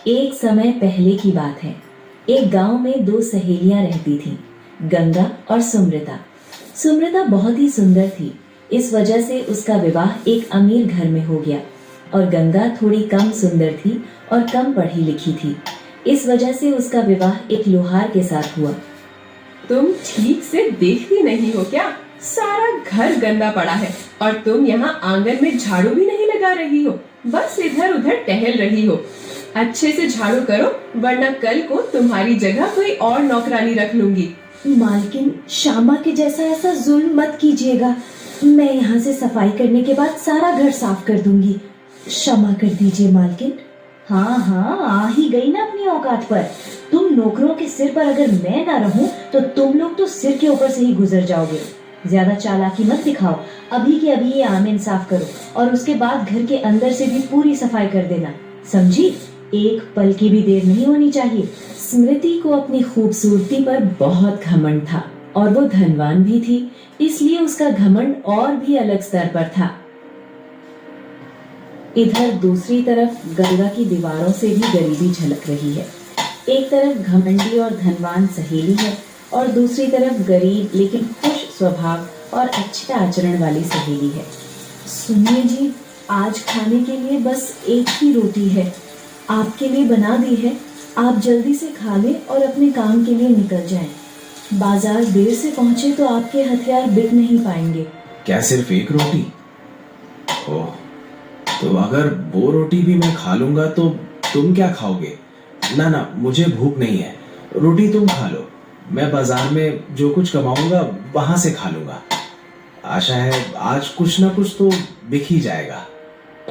एक समय पहले की बात है। एक गांव में दो सहेलियां रहती थीं, गंगा और सुमृता। सुमृता बहुत ही सुंदर थी, इस वजह से उसका विवाह एक अमीर घर में हो गया। और गंगा थोड़ी कम सुंदर थी और कम पढ़ी लिखी थी, इस वजह से उसका विवाह एक लोहार के साथ हुआ। तुम ठीक से देखती नहीं हो क्या? सारा घर गंदा पड़ा है और तुम यहाँ आंगन में झाड़ू भी नहीं लगा रही हो, बस इधर उधर टहल रही हो। अच्छे से झाड़ू करो, वरना कल को तुम्हारी जगह कोई और नौकरानी रख लूंगी। मालकिन, श्यामा के जैसा ऐसा जुल्म मत कीजिएगा। मैं यहाँ से सफाई करने के बाद सारा घर साफ कर दूंगी। क्षमा कर दीजिए मालकिन। हाँ हाँ, आ ही गई ना अपनी औकात पर। तुम नौकरों के सिर पर अगर मैं ना रहूं तो तुम लोग तो सिर के ऊपर से ही गुजर जाओगे। ज्यादा चालाकी मत दिखाओ। अभी के अभी ये आंगन साफ करो और उसके बाद घर के अंदर से भी पूरी सफाई कर देना, समझी? एक पल की भी देर नहीं होनी चाहिए। स्मृति को अपनी खूबसूरती पर बहुत घमंड था और वो धनवान भी थी, इसलिए उसका घमंड और भी अलग स्तर पर था। इधर दूसरी तरफ गंगा की दीवारों से भी गरीबी झलक रही है। एक तरफ घमंडी और धनवान सहेली है और दूसरी तरफ गरीब लेकिन खुश स्वभाव और अच्छे आचरण वाली सहेली है। सुनिए जी, आज खाने के लिए बस एक ही रोटी है, आपके लिए बना दी है। आप जल्दी से खा लें और अपने काम के लिए निकल जाएं। बाजार देर से पहुंचे तो आपके हथियार बिक नहीं पाएंगे। क्या सिर्फ एक रोटी? ओह, तो अगर वो रोटी भी मैं खा लूंगा तो तुम क्या खाओगे? ना ना, मुझे भूख नहीं है, रोटी तुम खा लो। मैं बाजार में जो कुछ कमाऊंगा वहां से खा लूंगा। आशा है आज कुछ ना कुछ तो बिक ही जाएगा।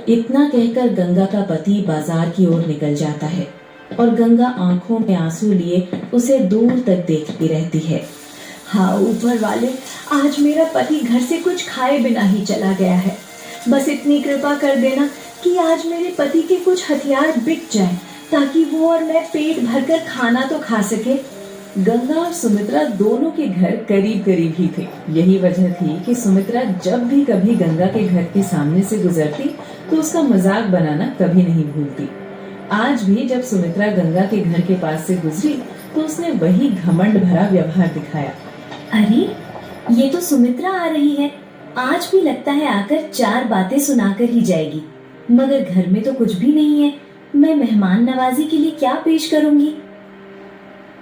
इतना कहकर गंगा का पति बाजार की ओर निकल जाता है और गंगा आंखों में आंसू लिए उसे दूर तक देखती रहती है। हाँ ऊपर वाले, आज मेरा पति घर से कुछ खाए बिना ही चला गया है। बस इतनी कृपा कर देना कि आज मेरे पति के कुछ हथियार बिक जाएं, ताकि वो और मैं पेट भरकर खाना तो खा सके। गंगा और सुमित्रा दोनों के घर करीब करीब ही थे। यही वजह थी कि सुमित्रा जब भी कभी गंगा के घर के सामने से गुजरती तो उसका मजाक बनाना कभी नहीं भूलती। आज भी जब सुमित्रा गंगा के घर के पास से गुजरी तो उसने वही घमंड भरा व्यवहार दिखाया। अरे, ये तो सुमित्रा आ रही है। आज भी लगता है आकर चार बातें सुनाकर ही जाएगी, मगर घर में तो कुछ भी नहीं है। मैं मेहमान नवाजी के लिए क्या पेश करूंगी?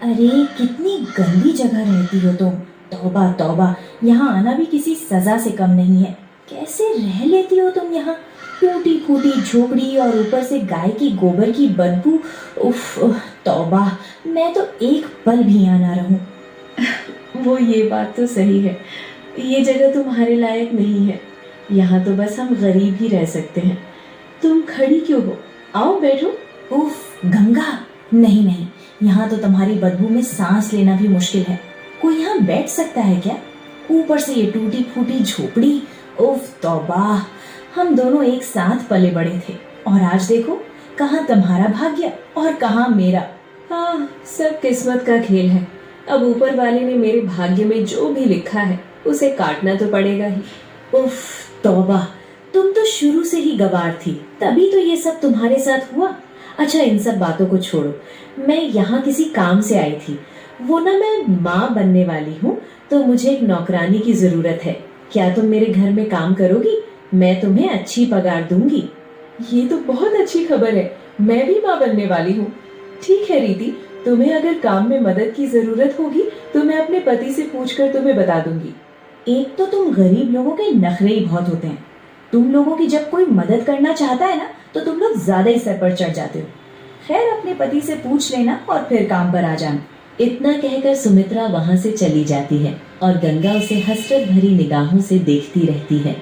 अरे, कितनी गंदी जगह रहती हो तुम। तौबा तौबा, यहाँ आना भी किसी सजा से कम नहीं है। कैसे रह लेती हो तुम यहाँ? टूटी फूटी झोपड़ी और ऊपर से गाय की गोबर की बदबू। उफ, तौबा, मैं तो एक पल भी यहाँ ना रहूं। वो ये बात तो सही है, ये जगह तुम्हारे लायक नहीं है। यहाँ तो बस हम गरीब ही रह सकते हैं। तुम खड़ी क्यों हो? आओ बैठो। उफ गंगा, नहीं नहीं, यहाँ तो तुम्हारी बदबू में सांस लेना भी मुश्किल है। कोई यहाँ बैठ सकता है क्या? ऊपर से ये टूटी फूटी झोपड़ी। उफ तौबा, हम दोनों एक साथ पले बड़े थे और आज देखो, कहाँ तुम्हारा भाग्य और कहाँ मेरा। हाँ, सब किस्मत का खेल है। अब ऊपर वाले ने मेरे भाग्य में जो भी लिखा है उसे काटना तो पड़ेगा ही। उफ तौबा, तुम तो शुरू से ही गवार थी, तभी तो ये सब तुम्हारे साथ हुआ। अच्छा, इन सब बातों को छोड़ो। मैं यहाँ किसी काम से आई थी। वो ना, मैं माँ बनने वाली हूँ, तो मुझे एक नौकरानी की जरूरत है। क्या तुम मेरे घर में काम करोगी? मैं तुम्हें अच्छी पगार दूंगी। ये तो बहुत अच्छी खबर है, मैं भी माँ बनने वाली हूँ। ठीक है रीति, तुम्हें अगर काम में मदद की जरूरत होगी तो मैं अपने पति से पूछकर तुम्हें बता दूंगी। एक तो तुम गरीब लोगों के नखरे ही बहुत होते हैं। तुम लोगों की जब कोई मदद करना चाहता है ना, तो तुम लोग ज्यादा ही सर पर चढ़ जाते हो। खैर, अपने पति से पूछ लेना और फिर काम पर आ जाना। इतना कहकर सुमित्रा वहां से चली जाती है और गंगा उसे हसरत भरी निगाहों से देखती रहती है।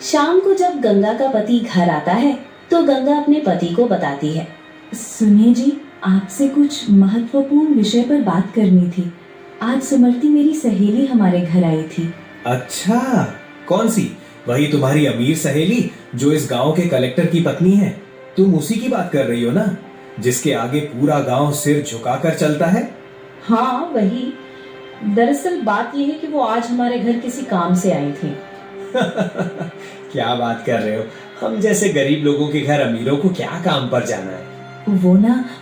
शाम को जब गंगा का पति घर आता है तो गंगा अपने पति को बताती है, सुनिए जी, आपसे कुछ महत्वपूर्ण विषय पर बात करनी थी। आज सुमृति मेरी सहेली हमारे घर आई थी। अच्छा, कौन सी? वही तुम्हारी अमीर सहेली जो इस गांव के कलेक्टर की पत्नी है? तुम उसी की बात कर रही हो ना, जिसके आगे पूरा गांव सिर झुकाकर चलता है? हाँ वही। दरअसल बात यह है कि वो आज हमारे घर किसी काम से आई थी। क्या बात कर रहे हो? हम जैसे गरीब लोगों के घर अमीरों को क्या काम पर जाना है?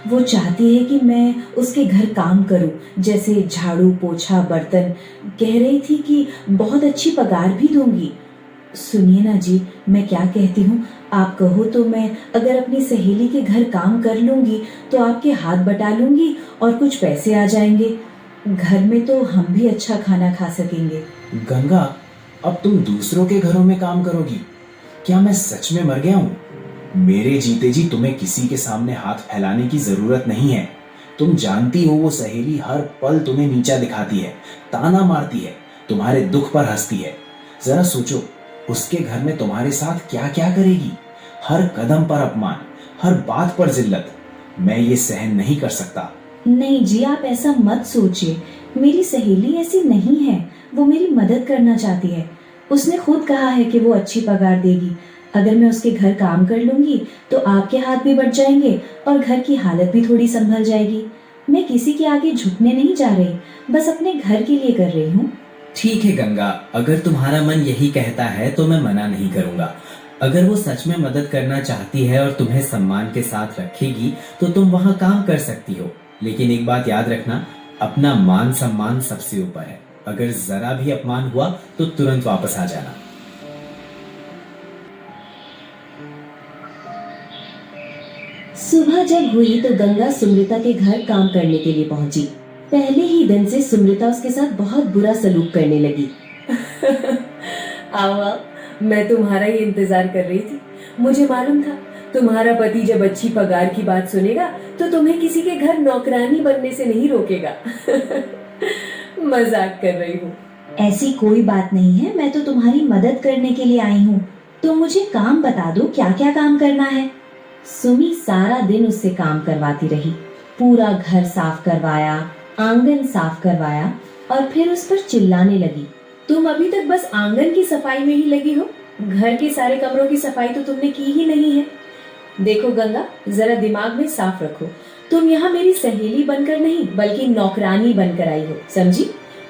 वो चाहती है कि मैं उसके घर काम करूं, जैसे झाड़ू पोछा बर्तन। कह रही थी कि बहुत अच्छी पगार भी दूंगी। सुनिए ना जी, मैं क्या कहती हूँ, आप कहो तो मैं अगर अपनी सहेली के घर काम कर लूंगी तो आपके हाथ बटा लूंगी और कुछ पैसे आ जाएंगे। घर में तो हम भी अच्छा खाना खा सकेंगे। गंगा, अब तुम दूसरों के घरों में काम करोगी? क्या मैं सच में मर गया हूँ? मेरे जीते जी तुम्हें किसी के सामने हाथ फैलाने की जरूरत नहीं है। तुम जानती हो वो सहेली हर पल तुम्हें नीचा दिखाती है, ताना मारती है, तुम्हारे दुख पर हंसती है। जरा सोचो, उसके घर में तुम्हारे साथ क्या क्या करेगी। हर कदम पर अपमान, हर बात पर जिल्लत। मैं ये सहन नहीं कर सकता। नहीं जी, आप ऐसा मत सोचिए। मेरी सहेली ऐसी नहीं है। वो मेरी मदद करना चाहती है। उसने खुद कहा है कि वो अच्छी पगार देगी। अगर मैं उसके घर काम कर लूंगी तो आपके हाथ भी बढ़ जाएंगे और घर की हालत भी थोड़ी संभल जाएगी। मैं किसी के आगे झुकने नहीं जा रही, बस अपने घर के लिए कर रही हूँ। ठीक है गंगा, अगर तुम्हारा मन यही कहता है तो मैं मना नहीं करूंगा। अगर वो सच में मदद करना चाहती है और तुम्हें सम्मान के साथ रखेगी तो तुम वहां काम कर सकती हो। लेकिन एक बात याद रखना, अपना मान सम्मान सबसे ऊपर है। अगर जरा भी अपमान हुआ तो तुरंत वापस आ जाना। सुबह जब हुई तो गंगा सुमृता के घर काम करने के लिए पहुंची। पहले ही दिन से सुमृता उसके साथ बहुत बुरा सलूक करने लगी। आओ आओ, मैं तुम्हारा ही इंतजार कर रही थी। मुझे मालूम था तुम्हारा पति जब अच्छी पगार की बात सुनेगा तो तुम्हें किसी के घर नौकरानी बनने से नहीं रोकेगा। मजाक कर रही हूँ। ऐसी कोई बात नहीं है, मैं तो तुम्हारी मदद करने के लिए आई हूँ। तो मुझे काम बता दो, क्या क्या काम करना है। सुमी सारा दिन उससे काम करवाती रही। पूरा घर साफ करवाया, आंगन साफ करवाया और फिर उस पर चिल्लाने लगी। तुम अभी तक बस आंगन की सफाई में ही लगी हो, घर के सारे कमरों की सफाई तो तुमने की ही नहीं है। देखो गंगा, जरा दिमाग में साफ रखो। तुम यहाँ मेरी सहेली बनकर नहीं बल्कि नौकरानी बनकर आई हो, समझी?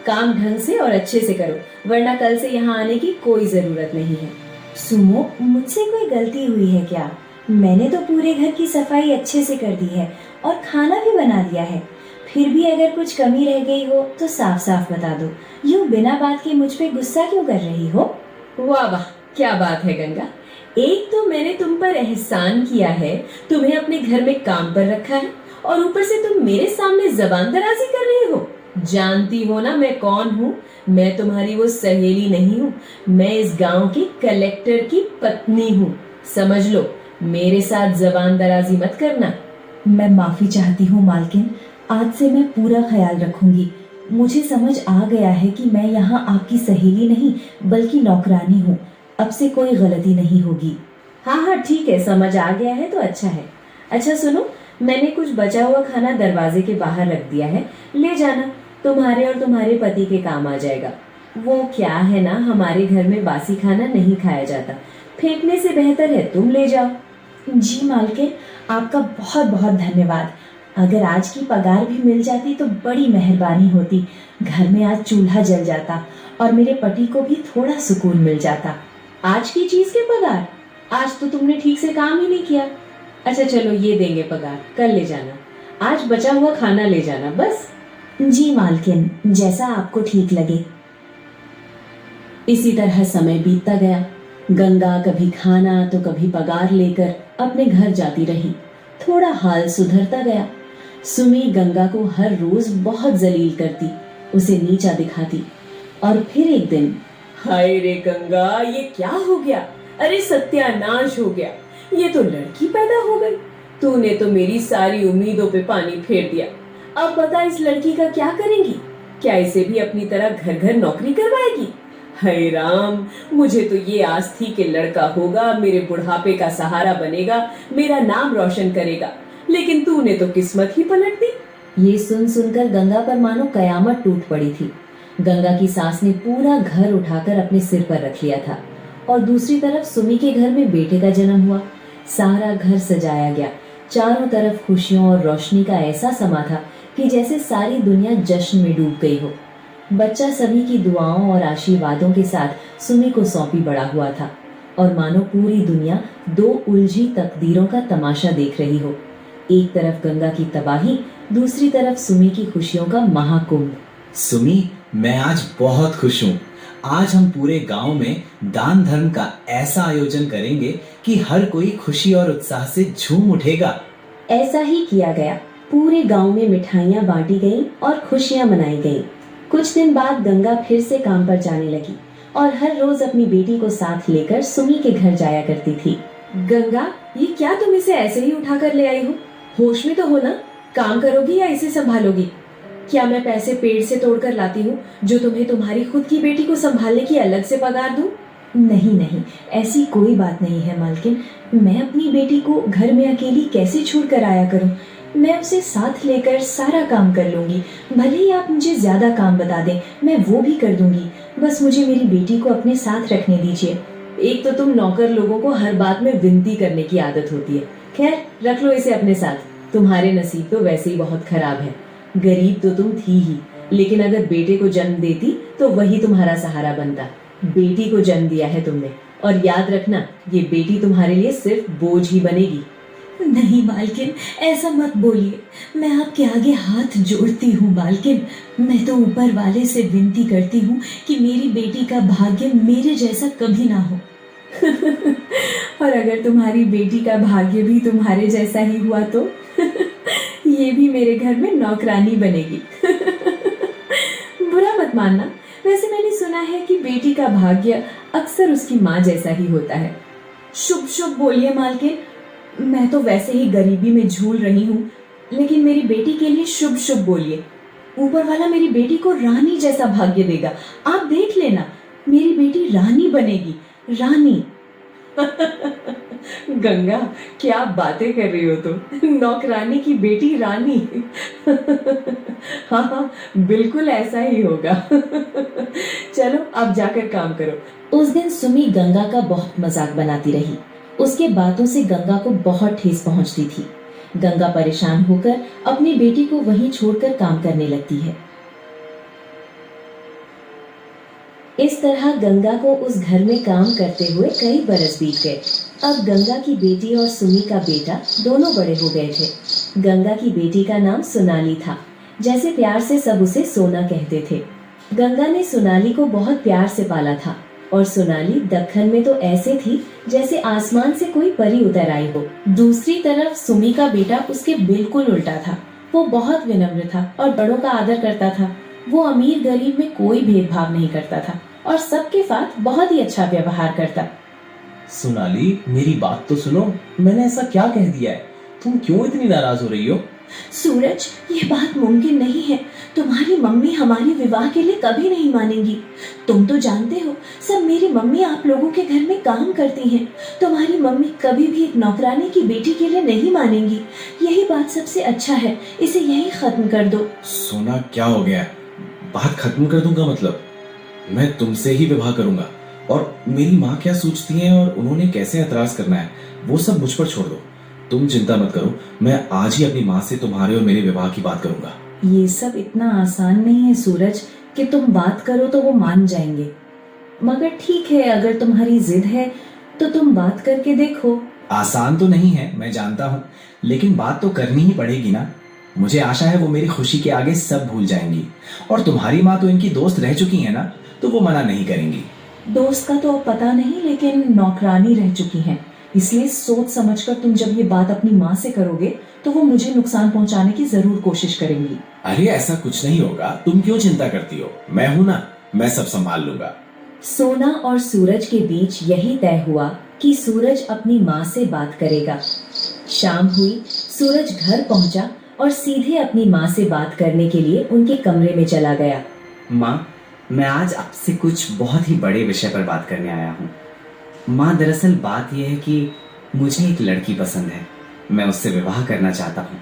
काम ढंग से और अच्छे से करो, वरना कल से यहाँ आने की कोई जरूरत नहीं है। सुमो, मुझसे कोई गलती हुई है क्या? मैंने तो पूरे घर की सफाई अच्छे से कर दी है और खाना भी बना दिया है। फिर भी अगर कुछ कमी रह गई हो तो साफ साफ बता दो। यूँ बिना बात के मुझ पे गुस्सा क्यों कर रही हो? वाह वाह, क्या बात है गंगा। एक तो मैंने तुम पर एहसान किया है, तुम्हें अपने घर में काम पर रखा है, और ऊपर से तुम मेरे सामने जबान दराजी कर रही हो। जानती हो ना मैं कौन हूँ? मैं तुम्हारी वो सहेली नहीं हूँ, मैं इस गांव की कलेक्टर की पत्नी हूँ। समझ लो, मेरे साथ जबान दराजी मत करना। मैं माफी चाहती हूँ मालकिन, आज से मैं पूरा ख्याल रखूंगी। मुझे समझ आ गया है कि मैं यहाँ आपकी सहेली नहीं बल्कि नौकरानी हूँ। अब से कोई गलती नहीं होगी। हाँ हाँ ठीक है, समझ आ गया है तो अच्छा है। अच्छा सुनो, मैंने कुछ बचा हुआ खाना दरवाजे के बाहर रख दिया है, ले जाना, तुम्हारे और तुम्हारे पति के काम आ जाएगा। वो क्या है ना, हमारे घर में बासी खाना नहीं खाया जाता, फेंकने से बेहतर है तुम ले जाओ। जी मालकिन, आपका बहुत बहुत धन्यवाद। अगर आज की पगार भी मिल जाती तो बड़ी मेहरबानी होती। घर में आज चूल्हा जल जाता और मेरे पति को भी थोड़ा सुकून मिल जाता। आज की चीज के पगार? आज तो तुमने ठीक से काम ही नहीं किया। अच्छा चलो, ये देंगे पगार, कल ले जाना। आज बचा हुआ खाना ले जाना बस। जी मालकिन, जैसा आपको ठीक लगे। इसी तरह समय बीतता गया। गंगा कभी खाना तो कभी पगार लेकर अपने घर जाती रही। थोड़ा हाल सुधरता गया। सुमी गंगा को हर रोज बहुत जलील करती, उसे नीचा दिखाती। और फिर एक दिन, हाय रे गंगा, ये क्या हो गया? अरे सत्यानाश हो गया, ये तो लड़की पैदा हो गई। तूने तो मेरी सारी उम्मीदों पे पानी फेर दिया। अब बता, इस लड़की का क्या करेंगी? क्या इसे भी अपनी तरह घर घर नौकरी करवाएगी? हाय राम, मुझे तो ये आस थी कि लड़का होगा, मेरे बुढ़ापे का सहारा बनेगा, मेरा नाम रोशन करेगा, लेकिन तूने तो किस्मत ही पलट दी। ये सुन सुनकर गंगा पर मानो कयामत टूट पड़ी थी। गंगा की सास ने पूरा घर उठाकर अपने सिर पर रख लिया था और दूसरी तरफ सुमी के घर में बेटे का जन्म हुआ। सारा घर सजाया गया, चारों तरफ खुशियों और रोशनी का ऐसा समा था कि जैसे सारी दुनिया जश्न में डूब गई हो। बच्चा सभी की दुआओं और आशीर्वादों के साथ सुमी को सौंपी बड़ा हुआ था और मानो पूरी दुनिया दो उलझी तकदीरों का तमाशा देख रही हो। एक तरफ गंगा की तबाही, दूसरी तरफ सुमी की खुशियों का महाकुंभ। सुमी, मैं आज बहुत खुश हूँ। आज हम पूरे गांव में दान धर्म का ऐसा आयोजन करेंगे कि हर कोई खुशी और उत्साह से झूम उठेगा। ऐसा ही किया गया। पूरे गांव में मिठाइयां बांटी गईं और खुशियां मनाई गईं। कुछ दिन बाद गंगा फिर से काम पर जाने लगी और हर रोज अपनी बेटी को साथ लेकर सुमी के घर जाया करती थी। गंगा, ये क्या तुम इसे ऐसे ही उठा कर ले आई हो? होश में तो हो ना? काम करोगी या इसे संभालोगी? क्या मैं पैसे पेड़ से तोड़कर लाती हूँ जो तुम्हें तुम्हारी खुद की बेटी को संभालने की अलग से पगार दूं? नहीं नहीं, ऐसी कोई बात नहीं है मालकिन। मैं अपनी बेटी को घर में अकेली कैसे छोड़ कर आया करूं? मैं उसे साथ लेकर सारा काम कर लूंगी। भले ही आप मुझे ज्यादा काम बता दें, मैं वो भी कर दूंगी। बस मुझे मेरी बेटी को अपने साथ रखने दीजिए। एक तो तुम नौकर लोगों को हर बात में विनती करने की आदत होती है। खैर, रख लो इसे अपने साथ। तुम्हारे नसीब तो वैसे ही बहुत खराब है। गरीब तो तुम थी ही, लेकिन अगर बेटे को जन्म देती तो वही तुम्हारा सहारा बनता। बेटी को जन्म दिया है तुमने, और याद रखना, ये बेटी तुम्हारे लिए सिर्फ बोझ ही बनेगी। नहीं मालकिन, ऐसा मत बोलिए। मैं आपके आगे हाथ जोड़ती हूँ मालकिन। मैं तो ऊपर वाले से विनती करती हूँ कि मेरी बेटी का भाग्य मेरे जैसा कभी ना हो। और अगर तुम्हारी बेटी का भाग्य भी तुम्हारे जैसा ही हुआ तो ये भी मेरे घर में नौकरानी बनेगी। बुरा मत मानना, वैसे मैंने सुना है कि बेटी का भाग्य अक्सर उसकी माँ जैसा ही होता है। शुभ शुभ बोलिए मालकिन। मैं तो वैसे ही गरीबी में झूल रही हूँ, लेकिन मेरी बेटी के लिए शुभ शुभ बोलिए। ऊपर वाला मेरी बेटी को रानी जैसा भाग्य देगा। आप देख लेना, मेरी बेटी रानी बनेगी, रानी। गंगा, क्या बातें कर रही हो तुम? नौकरानी की बेटी रानी। हाँ हाँ, बिल्कुल ऐसा ही होगा। चलो अब जाकर काम करो। उस दिन सुमी गंगा का बहुत मजाक बनाती रही। उसके बातों से गंगा को बहुत ठेस पहुंचती थी। गंगा परेशान होकर अपनी बेटी को वहीं छोड़कर काम करने लगती है। इस तरह गंगा को उस घर में काम करते हुए कई बरस बीत गए। अब गंगा की बेटी और सुमी का बेटा दोनों बड़े हो गए थे। गंगा की बेटी का नाम सोनाली था, जैसे प्यार से सब उसे सोना कहते थे। गंगा ने सोनाली को बहुत प्यार से पाला था, और सोनाली दक्खन में तो ऐसे थी जैसे आसमान से कोई परी उतर आई हो। दूसरी तरफ सुमी का बेटा उसके बिल्कुल उल्टा था। वो बहुत विनम्र था और बड़ों का आदर करता था। वो अमीर गरीब में कोई भेदभाव नहीं करता था और सबके साथ बहुत ही अच्छा व्यवहार करता। सोनाली, मेरी बात तो सुनो। मैंने ऐसा क्या कह दिया है? तुम क्यों इतनी नाराज हो रही हो? सूरज, ये बात मुमकिन नहीं है। तुम्हारी मम्मी हमारे विवाह के लिए कभी नहीं मानेंगी। तुम तो जानते हो, सब मेरी मम्मी आप लोगों के घर में काम करती हैं। तुम्हारी मम्मी कभी भी एक नौकरानी की बेटी के लिए नहीं मानेंगी। यही बात सबसे अच्छा है, इसे यही खत्म कर दो। सोना, क्या हो गया? बात खत्म कर दूंगा मतलब? मैं तुमसे ही विवाह करूंगा, और मेरी माँ क्या सोचती हैं और उन्होंने कैसे एतराज करना है, वो सब मुझ पर छोड़ दो। तुम चिंता मत करो, मैं आज ही अपनी माँ से तुम्हारे और मेरे विवाह की बात करूंगा। ये सब इतना आसान नहीं है सूरज कि तुम बात करो तो वो मान जाएंगे। मगर ठीक है, अगर तुम्हारी जिद है तो तुम बात करके देखो। आसान तो नहीं है, मैं जानता हूँ, लेकिन बात तो करनी ही पड़ेगी ना। मुझे आशा है वो मेरी खुशी के आगे सब भूल जाएंगी, और तुम्हारी माँ तो इनकी दोस्त रह चुकी है ना, तो वो मना नहीं करेंगी। दोस्त का तो अब पता नहीं, लेकिन नौकरानी रह चुकी हैं। इसलिए सोच समझकर तुम जब ये बात अपनी माँ से करोगे तो वो मुझे नुकसान पहुंचाने की जरूर कोशिश करेंगी। अरे ऐसा कुछ नहीं होगा, तुम क्यों चिंता करती हो? मैं हूं ना, मैं सब संभाल लूंगा। सोना और सूरज के बीच यही तय हुआ कि सूरज अपनी माँ से बात करेगा। शाम हुई, सूरज घर पहुंचा और सीधे अपनी माँ से बात करने के लिए उनके कमरे में चला गया। माँ, मैं आज आपसे कुछ बहुत ही बड़े विषय पर बात करने आया हूँ। माँ, दरअसल बात यह है कि मुझे एक लड़की पसंद है। मैं उससे विवाह करना चाहता हूँ।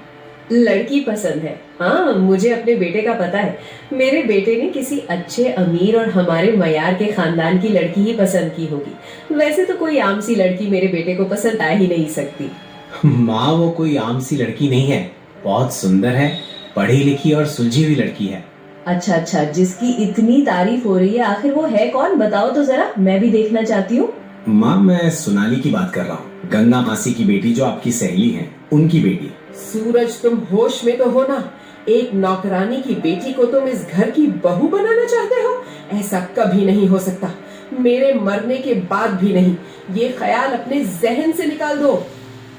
लड़की पसंद है? हाँ, मुझे अपने बेटे का पता है। मेरे बेटे ने किसी अच्छे, अमीर और हमारे मयार के खानदान की लड़की ही पसंद की होगी। वैसे तो कोई आम सी लड़की मेरे बेटे को पसंद आ ही नहीं सकती। माँ, वो कोई आम सी लड़की नहीं है, बहुत सुंदर है, पढ़ी लिखी और सुलझी हुई लड़की है। अच्छा अच्छा, जिसकी इतनी तारीफ हो रही है, आखिर वो है कौन? बताओ तो जरा, मैं भी देखना चाहती हूँ। माँ, मैं सोनाली की बात कर रहा हूँ, गंगा मासी की बेटी, जो आपकी सहेली है, उनकी बेटी। सूरज, तुम होश में तो हो ना? एक नौकरानी की बेटी को तुम इस घर की बहू बनाना चाहते हो? ऐसा कभी नहीं हो सकता, मेरे मरने के बाद भी नहीं। ये ख्याल अपने जहन से निकाल दो।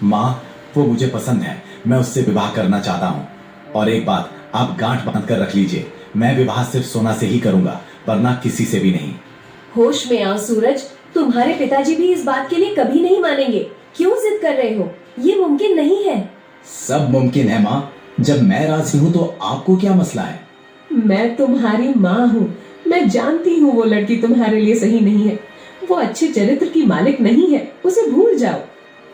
माँ, वो मुझे पसंद है, मैं उससे विवाह करना चाहता हूँ। और एक बात आप गांठ बांध कर रख लीजिए, मैं विवाह सिर्फ सोना से ही करूंगा, वरना किसी से भी नहीं। होश में आओ सूरज, तुम्हारे पिताजी भी इस बात के लिए कभी नहीं मानेंगे। क्यों जिद कर रहे हो? ये मुमकिन नहीं है। सब मुमकिन है माँ, जब मैं राजी हूँ तो आपको क्या मसला है? मैं तुम्हारी माँ हूँ, मैं जानती हूँ वो लड़की तुम्हारे लिए सही नहीं है। वो अच्छे चरित्र की मालिक नहीं है, उसे भूल जाओ।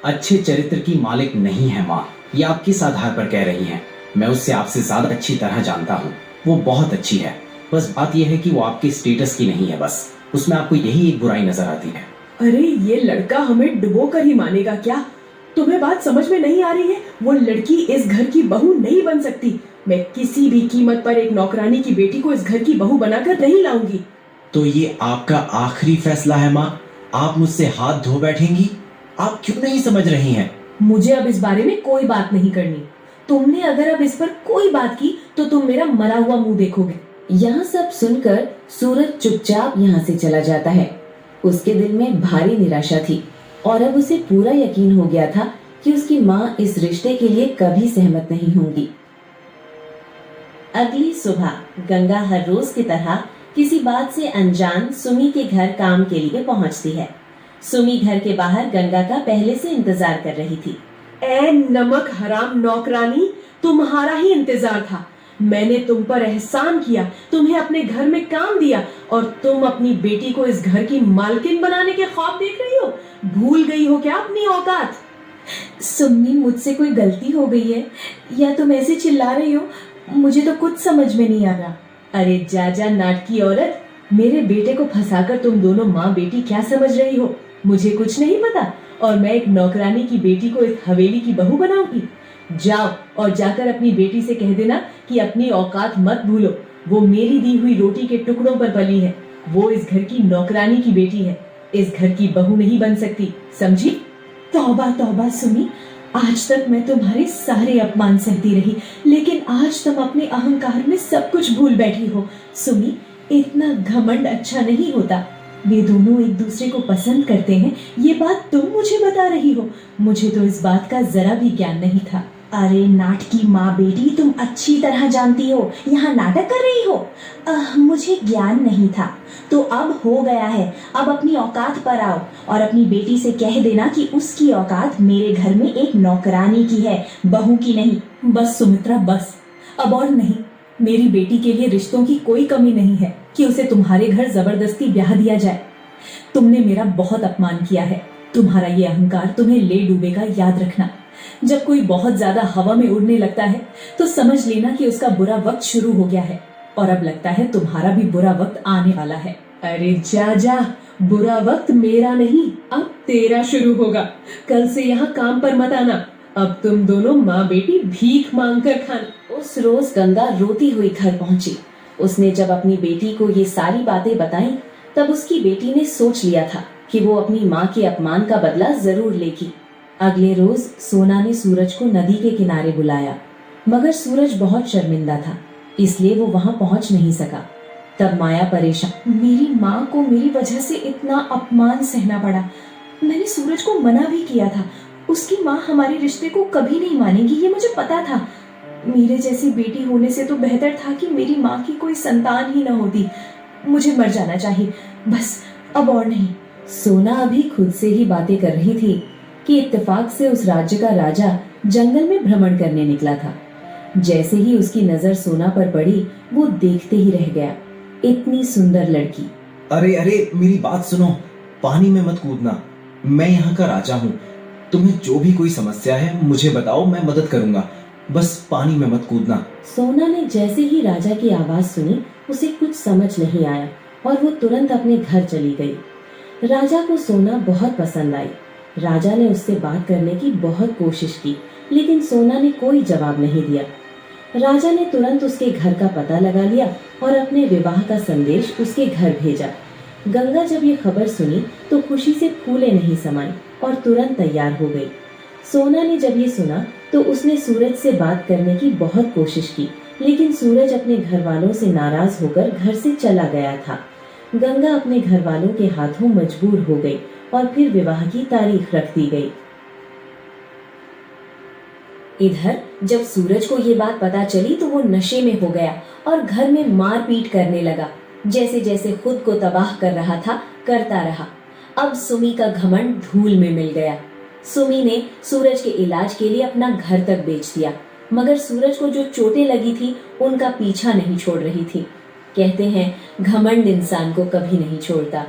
अच्छे चरित्र की मालिक नहीं है माँ, ये आप किस आधार पर कह रही हैं? मैं उससे आपसे ज्यादा अच्छी तरह जानता हूँ, वो बहुत अच्छी है। बस बात यह है कि वो आपके स्टेटस की नहीं है, बस उसमें आपको यही एक बुराई नजर आती है। अरे ये लड़का हमें डुबो कर ही मानेगा क्या? तुम्हें बात समझ में नहीं आ रही है? वो लड़की इस घर की बहू नहीं बन सकती। मैं किसी भी कीमत पर एक नौकरानी की बेटी को इस घर की बहू बनाकर नहीं लाऊंगी। तो ये आपका आखिरी फैसला है माँ? आप मुझसे हाथ धो बैठेंगी? आप क्यों नहीं समझ रही हैं? मुझे अब इस बारे में कोई बात नहीं करनी। तुमने अगर अब इस पर कोई बात की तो तुम मेरा मरा हुआ मुंह देखोगे। यहाँ सब सुनकर सूरज चुपचाप यहाँ से चला जाता है। उसके दिल में भारी निराशा थी और अब उसे पूरा यकीन हो गया था कि उसकी माँ इस रिश्ते के लिए कभी सहमत नहीं होंगी। अगली सुबह गंगा हर रोज की तरह किसी बात से अनजान सुमी के घर काम के लिए पहुंचती है। सुमी घर के बाहर गंगा का पहले से इंतजार कर रही थी। ए नमक हराम नौकरानी, तुम्हारा ही इंतजार था। मैंने तुम पर एहसान किया, तुम्हें अपने घर में काम दिया, और तुम अपनी बेटी को इस घर की मालकिन बनाने के ख्वाब देख रही हो? भूल गई हो क्या अपनी औकात? सुम्मी, मुझसे कोई गलती हो गई है या तुम ऐसे चिल्ला रही हो? मुझे तो कुछ समझ में नहीं आ रहा। अरे जा जा नाटकी औरत, मेरे बेटे को फंसाकर तुम दोनों माँ बेटी क्या समझ रही हो? मुझे कुछ नहीं पता, और मैं एक नौकरानी की बेटी को इस हवेली की बहू बनाऊंगी? जाओ और जाकर अपनी बेटी से कह देना कि अपनी औकात मत भूलो। वो मेरी दी हुई रोटी के टुकड़ों पर पली है। वो इस घर की नौकरानी की बेटी है, इस घर की बहू नहीं बन सकती, समझी? तौबा तौबा सुमी, आज तक मैं तुम्हारे सारे अपमान सहती रही, लेकिन आज तुम अपने अहंकार में सब कुछ भूल बैठी हो। सुमी, इतना घमंड अच्छा नहीं होता। वे दोनों एक दूसरे को पसंद करते हैं, ये बात तुम मुझे बता रही हो। मुझे तो इस बात का जरा भी ज्ञान नहीं था। अरे नाटकी माँ बेटी, तुम अच्छी तरह जानती हो यहाँ नाटक कर रही हो। मुझे ज्ञान नहीं था तो अब हो गया है। अब अपनी औकात पर आओ और अपनी बेटी से कह देना कि उसकी औकात मेरे घर में एक नौकरानी की है, बहू की नहीं। बस सुमित्रा, बस, अब और नहीं। मेरी बेटी के लिए रिश्तों की कोई कमी नहीं है कि उसे तुम्हारे घर जबरदस्ती ब्याह दिया जाए। तुमने मेरा बहुत अपमान किया है। तुम्हारा ये अहंकार तुम्हें ले डूबेगा, याद रखना। जब कोई बहुत ज्यादा हवा में उड़ने लगता है तो समझ लेना कि उसका बुरा वक्त शुरू हो गया है, और अब लगता है तुम्हारा भी बुरा वक्त आने वाला है। अरे जा जा, बुरा वक्त मेरा नहीं, अब तेरा शुरू होगा। कल से यहाँ काम पर मत आना। अब तुम दोनों माँ बेटी भीख मांग कर खाना। उस रोज गंगा रोती हुई घर पहुंची। उसने जब अपनी बेटी को ये सारी बातें बताई तब उसकी बेटी ने सोच लिया था कि वो अपनी माँ के अपमान का बदला जरूर लेगी। अगले रोज सोना ने सूरज को नदी के किनारे बुलाया, मगर सूरज बहुत शर्मिंदा था, इसलिए वो वहां पहुंच नहीं सका। तब माया परेशान, मेरी माँ को मेरी वजह से इतना अपमान सहना पड़ा। मैंने सूरज को मना भी किया था, उसकी माँ हमारे रिश्ते को कभी नहीं मानेगी, ये मुझे पता था। मेरे जैसी बेटी होने से तो बेहतर था कि मेरी माँ की कोई संतान ही न होती। मुझे मर जाना चाहिए, बस, अब और नहीं। सोना अभी खुद से ही बातें कर रही थी कि इत्तेफाक से उस राज्य का राजा जंगल में भ्रमण करने निकला था। जैसे ही उसकी नजर सोना पर पड़ी, वो देखते ही रह गया। इतनी सुंदर लड़की। अरे अरे, मेरी बात सुनो, पानी में मत कूदना। मैं यहाँ का राजा हूँ, तुम्हें जो भी कोई समस्या है मुझे बताओ, मैं मदद करूंगा, बस पानी में मत कूदना। सोना ने जैसे ही राजा की आवाज सुनी, उसे कुछ समझ नहीं आया और वो तुरंत अपने घर चली गई। राजा को सोना बहुत पसंद आई। राजा ने उससे बात करने की बहुत कोशिश की, लेकिन सोना ने कोई जवाब नहीं दिया। राजा ने तुरंत उसके घर का पता लगा लिया और अपने विवाह का संदेश उसके घर भेजा। गंगा जब ये खबर सुनी तो खुशी से फूले नहीं समाई और तुरंत तैयार हो गई। सोना ने जब ये सुना तो उसने सूरज से बात करने की बहुत कोशिश की, लेकिन सूरज अपने घर वालों से नाराज होकर घर से चला गया था। गंगा अपने घर वालों के हाथों मजबूर हो गई और फिर विवाह की तारीख रख दी गई। इधर जब सूरज को ये बात पता चली तो वो नशे में हो गया और घर में मारपीट करने लगा। जैसे जैसे खुद को तबाह कर रहा था करता रहा। अब सुमी का घमंड धूल में मिल गया। सुमी ने सूरज के इलाज के लिए अपना घर तक बेच दिया, मगर सूरज को जो चोटें लगी थी उनका पीछा नहीं छोड़ रही थी। कहते हैं घमंड इंसान को कभी नहीं छोड़ता।